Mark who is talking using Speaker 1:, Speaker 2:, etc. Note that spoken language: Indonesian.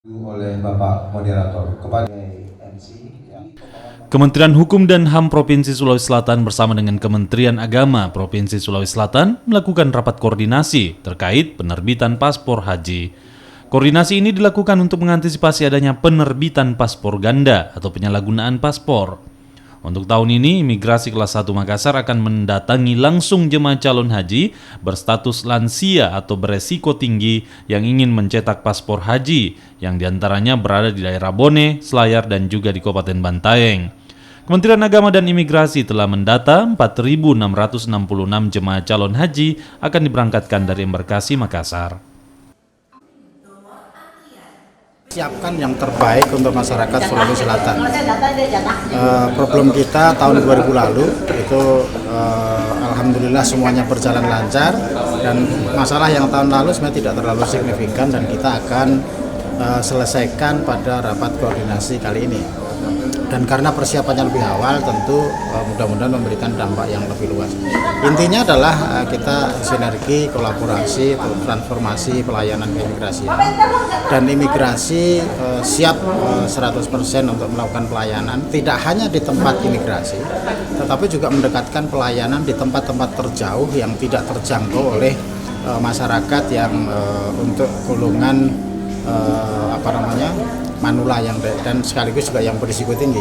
Speaker 1: oleh Bapak Moderator kepada MC.
Speaker 2: Kementerian Hukum dan HAM Provinsi Sulawesi Selatan bersama dengan Kementerian Agama Provinsi Sulawesi Selatan melakukan rapat koordinasi terkait penerbitan paspor haji. Koordinasi ini dilakukan untuk mengantisipasi adanya penerbitan paspor ganda atau penyalahgunaan paspor. Untuk tahun ini, Imigrasi Kelas 1 Makassar akan mendatangi langsung jemaah calon haji berstatus lansia atau beresiko tinggi yang ingin mencetak paspor haji, yang diantaranya berada di daerah Bone, Selayar, dan juga di Kabupaten Bantaeng. Kementerian Agama dan Imigrasi telah mendata 4.666 jemaah calon haji akan diberangkatkan dari embarkasi Makassar.
Speaker 3: Siapkan yang terbaik untuk masyarakat Sulawesi Selatan. Problem kita tahun 2000 lalu itu alhamdulillah semuanya berjalan lancar, dan masalah yang tahun lalu sebenarnya tidak terlalu signifikan dan kita akan selesaikan pada rapat koordinasi kali ini. Dan karena persiapannya lebih awal, tentu mudah-mudahan memberikan dampak yang lebih luas. Intinya adalah kita sinergi, kolaborasi, transformasi pelayanan keimigrasian. Dan imigrasi siap 100% untuk melakukan pelayanan, tidak hanya di tempat imigrasi, tetapi juga mendekatkan pelayanan di tempat-tempat terjauh yang tidak terjangkau oleh masyarakat yang untuk golongan manula yang dan sekaligus juga yang berisiko tinggi.